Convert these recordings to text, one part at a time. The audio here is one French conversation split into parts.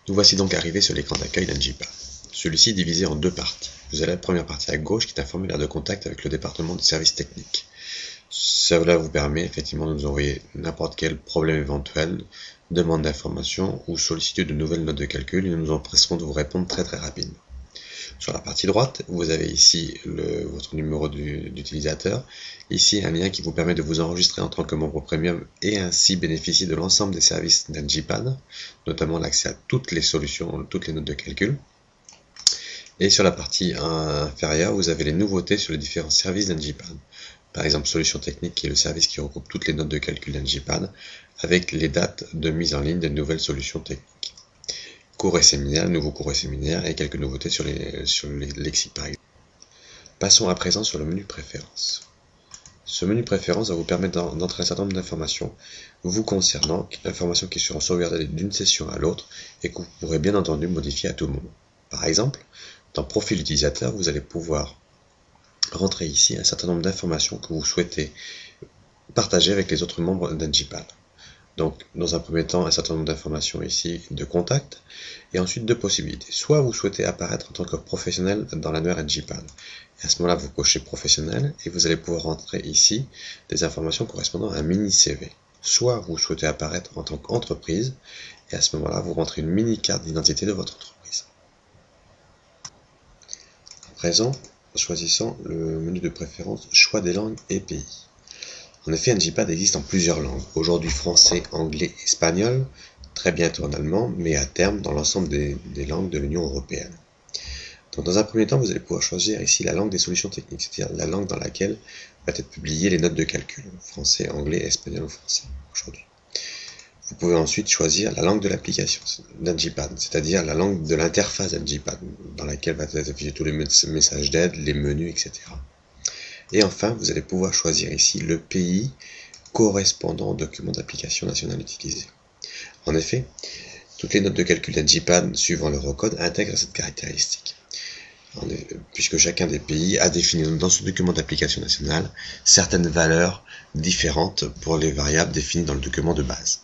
Nous voici donc arrivés sur l'écran d'accueil d'Engie-Pad. Celui-ci est divisé en deux parties. Vous avez la première partie à gauche qui est un formulaire de contact avec le département de services techniques. Cela vous permet effectivement de nous envoyer n'importe quel problème éventuel, demande d'information ou sollicitude de nouvelles notes de calcul et nous nous empresserons de vous répondre très rapidement. Sur la partie droite, vous avez ici votre numéro d'utilisateur, ici un lien qui vous permet de vous enregistrer en tant que membre premium et ainsi bénéficier de l'ensemble des services d'Engie-Pad, notamment l'accès à toutes les solutions, toutes les notes de calcul. Et sur la partie inférieure, vous avez les nouveautés sur les différents services d'Engie-Pad. Par exemple, Solutions Techniques, qui est le service qui regroupe toutes les notes de calcul d'Engie-Pad, avec les dates de mise en ligne des nouvelles solutions techniques. Cours et séminaires, nouveaux cours et séminaires, et quelques nouveautés sur les lexiques par exemple. Passons à présent sur le menu Préférences. Ce menu Préférences va vous permettre d'entrer un certain nombre d'informations vous concernant, informations qui seront sauvegardées d'une session à l'autre et que vous pourrez bien entendu modifier à tout moment. Par exemple, dans Profil utilisateur, vous allez pouvoir rentrer ici un certain nombre d'informations que vous souhaitez partager avec les autres membres d'Engie-Pad. Donc, dans un premier temps, un certain nombre d'informations ici de contact, et ensuite deux possibilités. Soit vous souhaitez apparaître en tant que professionnel dans l'annuaire Engie-Pad, et à ce moment-là, vous cochez professionnel, et vous allez pouvoir rentrer ici des informations correspondant à un mini CV. Soit vous souhaitez apparaître en tant qu'entreprise, et à ce moment-là, vous rentrez une mini carte d'identité de votre entreprise. À présent, choisissant le menu de préférence Choix des langues et pays. En effet, Engie-Pad existe en plusieurs langues, aujourd'hui français, anglais, espagnol, très bientôt en allemand, mais à terme dans l'ensemble des langues de l'Union européenne. Donc, dans un premier temps, vous allez pouvoir choisir ici la langue des solutions techniques, c'est-à-dire la langue dans laquelle va être publiées les notes de calcul, français, anglais, espagnol ou français aujourd'hui. Vous pouvez ensuite choisir la langue de l'application d'Engie-Pad, c'est-à-dire la langue de l'interface d'Engie-Pad, dans laquelle va être affiché tous les messages d'aide, les menus, etc. Et enfin, vous allez pouvoir choisir ici le pays correspondant au document d'application nationale utilisé. En effet, toutes les notes de calcul d'Engie-Pad suivant l'Eurocode intègrent cette caractéristique, puisque chacun des pays a défini dans ce document d'application nationale certaines valeurs différentes pour les variables définies dans le document de base.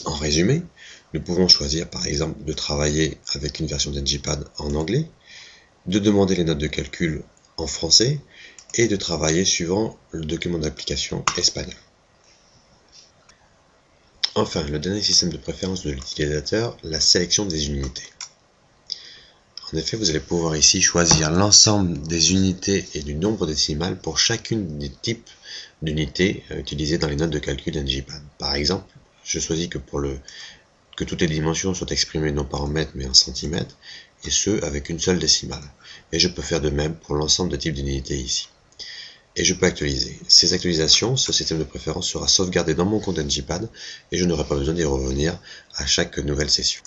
En résumé, nous pouvons choisir par exemple de travailler avec une version d'Engie-Pad en anglais, de demander les notes de calcul en français, et de travailler suivant le document d'application espagnol. Enfin, le dernier système de préférence de l'utilisateur, la sélection des unités. En effet, vous allez pouvoir ici choisir l'ensemble des unités et du nombre décimal pour chacune des types d'unités utilisées dans les notes de calcul d'Engie-Pad. Par exemple, je choisis que toutes les dimensions soient exprimées non pas en mètres mais en centimètres, et ce avec une seule décimale. Et je peux faire de même pour l'ensemble des types d'unités ici. Et je peux actualiser. Ces actualisations, ce système de préférence sera sauvegardé dans mon compte Engie-Pad et je n'aurai pas besoin d'y revenir à chaque nouvelle session.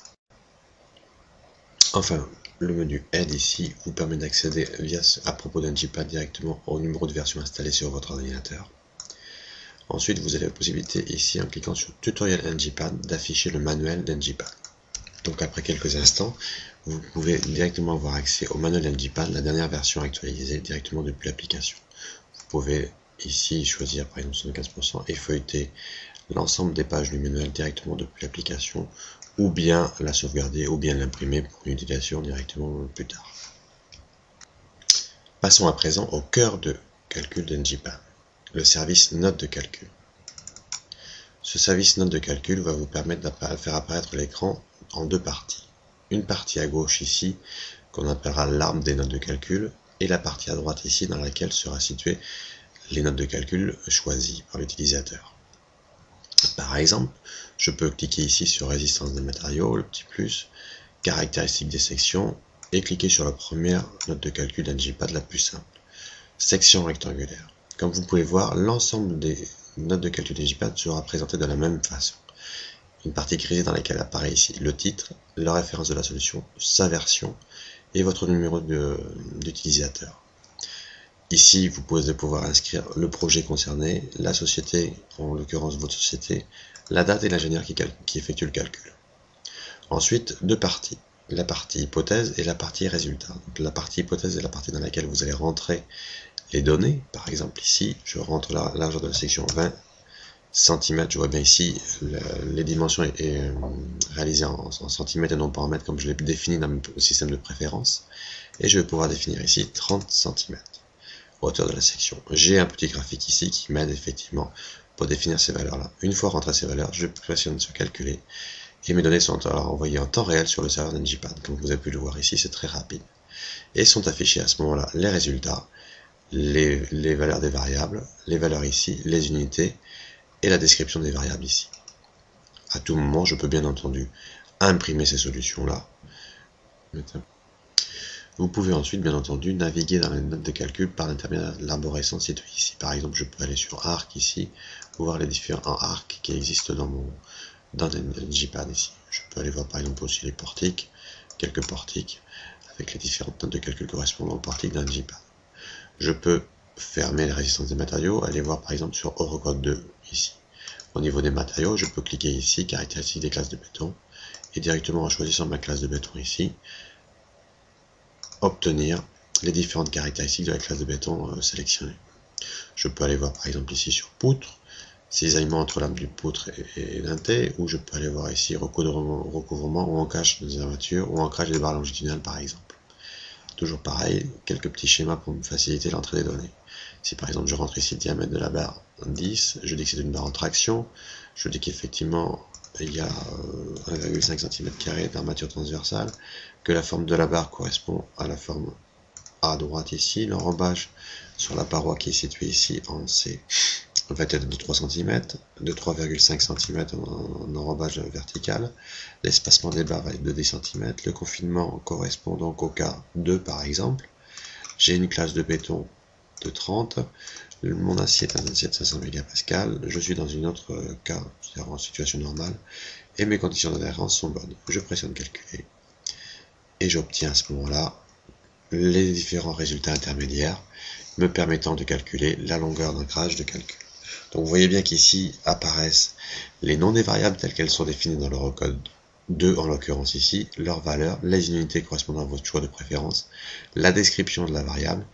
Enfin, le menu Aide ici vous permet d'accéder à propos d'Engie-Pad directement au numéro de version installé sur votre ordinateur. Ensuite, vous avez la possibilité ici, en cliquant sur Tutoriel Engie-Pad, d'afficher le manuel d'Engie-Pad. Donc après quelques instants, vous pouvez directement avoir accès au manuel d'Engie-Pad, la dernière version actualisée directement depuis l'application. Vous pouvez ici choisir par exemple 75% et feuilleter l'ensemble des pages du manuel directement depuis l'application, ou bien la sauvegarder, ou bien l'imprimer pour une utilisation directement plus tard. Passons à présent au cœur de calcul d'Engie-Pad, le service note de calcul. Ce service note de calcul va vous permettre de faire apparaître l'écran en deux parties. Une partie à gauche ici, qu'on appellera l'arbre des notes de calcul, et la partie à droite ici dans laquelle sera située les notes de calcul choisies par l'utilisateur. Par exemple, je peux cliquer ici sur résistance des matériaux, le petit plus, caractéristiques des sections, et cliquer sur la première note de calcul d'Engie-Pad la plus simple, section rectangulaire. Comme vous pouvez voir, l'ensemble des notes de calcul d'Engie-Pad sera présenté de la même façon. Une partie grisée dans laquelle apparaît ici le titre, la référence de la solution, sa version, et votre numéro d'utilisateur. Ici, vous pouvez pouvoir inscrire le projet concerné, la société, en l'occurrence votre société, la date et l'ingénieur qui effectue le calcul. Ensuite, deux parties, la partie hypothèse et la partie résultat. Donc, la partie hypothèse est la partie dans laquelle vous allez rentrer les données. Par exemple ici, je rentre la largeur de la section 20 centimètres, je vois bien ici les dimensions est réalisées en centimètres et non pas en mètres comme je l'ai défini dans mon système de préférence. Et je vais pouvoir définir ici 30 cm, hauteur de la section. J'ai un petit graphique ici qui m'aide effectivement pour définir ces valeurs-là. Une fois rentré ces valeurs, je pressionne sur calculer et mes données sont alors envoyées en temps réel sur le serveur d'NGPad. Comme vous avez pu le voir ici, c'est très rapide. Et sont affichés à ce moment-là les résultats, les valeurs des variables, les valeurs ici, les unités et la description des variables ici. À tout moment, je peux bien entendu imprimer ces solutions-là. Vous pouvez ensuite, bien entendu, naviguer dans les notes de calcul par l'intermédiaire de l'arborescence située ici. Par exemple, je peux aller sur Arc ici, pour voir les différents arcs qui existent dans NGPad ici. Je peux aller voir par exemple aussi les portiques, quelques portiques, avec les différentes notes de calcul correspondant aux portiques d'un NGPad. Je peux fermer les résistances des matériaux, aller voir par exemple sur Eurocode 2 ici. Au niveau des matériaux, je peux cliquer ici, caractéristiques des classes de béton, et directement en choisissant ma classe de béton ici, obtenir les différentes caractéristiques de la classe de béton sélectionnée. Je peux aller voir par exemple ici sur poutre, cisaillement entre lame du poutre et l'inté, ou je peux aller voir ici recouvrement ou ancrage des armatures, ou ancrage des barres longitudinales par exemple. Toujours pareil, quelques petits schémas pour me faciliter l'entrée des données. Si par exemple je rentre ici le diamètre de la barre 10, je dis que c'est une barre en traction, je dis qu'effectivement il y a 1,5 cm² d'armature transversale, que la forme de la barre correspond à la forme à droite ici, l'enrobage sur la paroi qui est située ici en C va être de 3 cm, de 3,5 cm en enrobage vertical, l'espacement des barres va être de 10 cm, le confinement correspond donc au cas 2 par exemple, j'ai une classe de béton de 30, mon acier est un acier de 500 mégapascal, je suis dans une autre cas, c'est-à-dire en situation normale, et mes conditions d'adhérence sont bonnes. Je pressionne calculer, et j'obtiens à ce moment-là les différents résultats intermédiaires, me permettant de calculer la longueur d'ancrage de calcul. Donc vous voyez bien qu'ici apparaissent les noms des variables telles qu'elles sont définies dans l'Eurocode 2 en l'occurrence ici, leurs valeurs, les unités correspondant à votre choix de préférence, la description de la variable,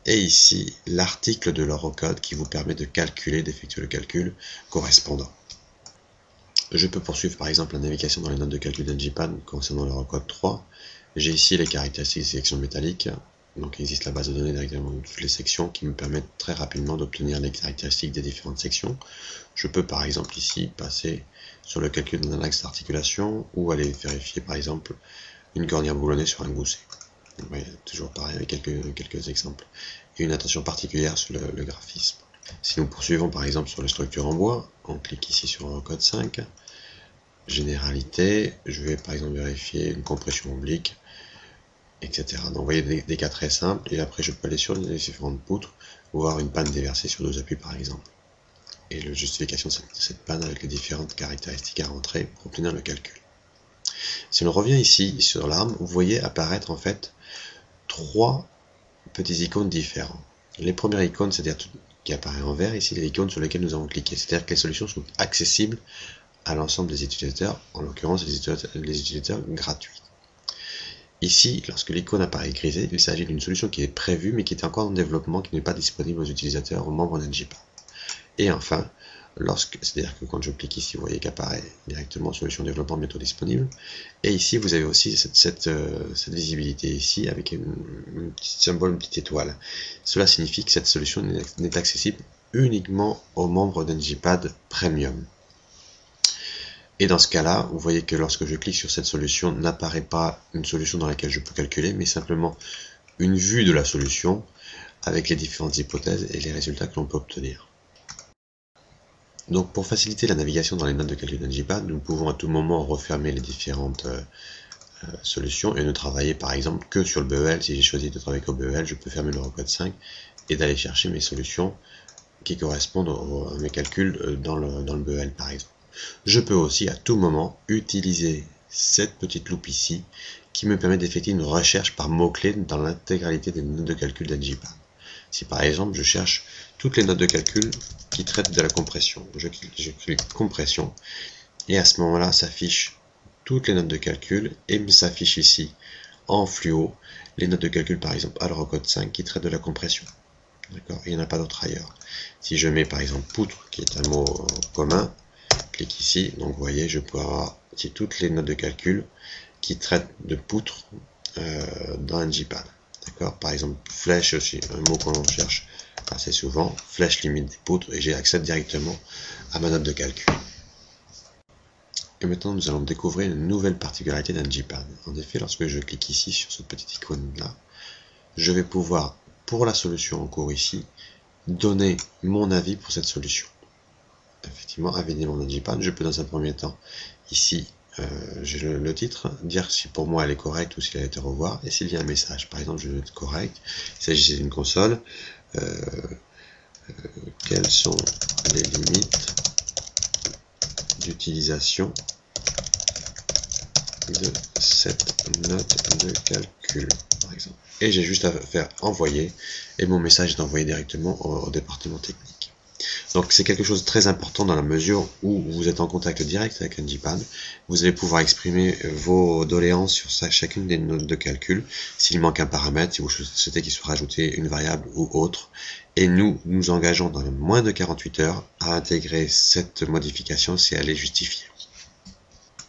et ici l'article de l'Eurocode qui vous permet de calculer, d'effectuer le calcul correspondant. Je peux poursuivre par exemple la navigation dans les notes de calcul d'NGPad concernant l'Eurocode 3. J'ai ici les caractéristiques des sections métalliques. Donc il existe la base de données directement de toutes les sections qui me permettent très rapidement d'obtenir les caractéristiques des différentes sections. Je peux par exemple ici passer sur le calcul d'un axe d'articulation ou aller vérifier par exemple une cornière boulonnée sur un gousset. Vous voyez, toujours pareil avec quelques exemples. Et une attention particulière sur le graphisme. Si nous poursuivons par exemple sur les structures en bois, on clique ici sur Eurocode 5, Généralité, je vais par exemple vérifier une compression oblique, etc. Donc vous voyez des cas très simples, et après je peux aller sur les différentes poutres, voir une panne déversée sur 2 appuis par exemple. Et la justification de cette panne avec les différentes caractéristiques à rentrer pour obtenir le calcul. Si l'on revient ici sur l'arme, vous voyez apparaître en fait 3 petits icônes différents. Les premières icônes, c'est-à-dire qui apparaît en vert ici, les icônes sur lesquelles nous avons cliqué, c'est-à-dire que les solutions sont accessibles à l'ensemble des utilisateurs, en l'occurrence les utilisateurs gratuits. Ici, lorsque l'icône apparaît grisée, il s'agit d'une solution qui est prévue mais qui est encore en développement, qui n'est pas disponible aux utilisateurs, aux membres d'NGPad. Et enfin, c'est-à-dire que quand je clique ici, vous voyez qu'apparaît directement solution développement bientôt disponible. Et ici, vous avez aussi cette visibilité ici avec un petit symbole, une petite étoile. Cela signifie que cette solution n'est accessible uniquement aux membres d'NGPad Premium. Et dans ce cas-là, vous voyez que lorsque je clique sur cette solution, n'apparaît pas une solution dans laquelle je peux calculer, mais simplement une vue de la solution avec les différentes hypothèses et les résultats que l'on peut obtenir. Donc pour faciliter la navigation dans les notes de calcul d'NGPad, nous pouvons à tout moment refermer les différentes solutions et ne travailler par exemple que sur le BEL. Si j'ai choisi de travailler qu'au BEL, je peux fermer l'Eurocode 5 et d'aller chercher mes solutions qui correspondent à mes calculs dans le BEL par exemple. Je peux aussi à tout moment utiliser cette petite loupe ici qui me permet d'effectuer une recherche par mots-clés dans l'intégralité des notes de calcul d'NGPad. Si par exemple je cherche toutes les notes de calcul qui traitent de la compression, je clique compression et à ce moment-là s'affichent toutes les notes de calcul et s'affiche ici en fluo les notes de calcul par exemple à l'Eurocode 5 qui traitent de la compression. D'accord? Il n'y en a pas d'autre ailleurs. Si je mets par exemple poutre, qui est un mot commun, clique ici, donc vous voyez, je peux avoir ici toutes les notes de calcul qui traitent de poutre dans NGPad. D'accord? Par exemple, flèche aussi, un mot qu'on cherche assez souvent, flèche limite des poutres, et j'ai accès directement à ma note de calcul. Et maintenant, nous allons découvrir une nouvelle particularité d'NGPad. En effet, lorsque je clique ici sur cette petite icône-là, je vais pouvoir, pour la solution en cours ici, donner mon avis pour cette solution. Effectivement, avec mon NGPad, je peux dans un premier temps, ici, j'ai le titre, dire si pour moi elle est correcte ou si elle a été revoir, et s'il y a un message. Par exemple, je vais être correct, il s'agissait d'une console, quelles sont les limites d'utilisation de cette note de calcul, par exemple. Et j'ai juste à faire envoyer, et mon message est envoyé directement au département technique. Donc c'est quelque chose de très important dans la mesure où vous êtes en contact direct avec NGPad. Vous allez pouvoir exprimer vos doléances sur chacune des notes de calcul, s'il manque un paramètre, si vous souhaitez qu'il soit rajouté une variable ou autre. Et nous nous engageons dans moins de 48 heures à intégrer cette modification si elle est justifiée.